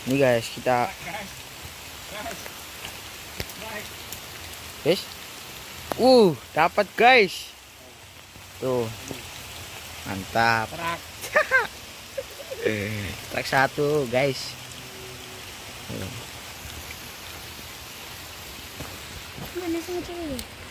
Ini guys, kita guys. Dapat guys. Tuh. Mantap. Truk satu, guys. Mana sama cewek?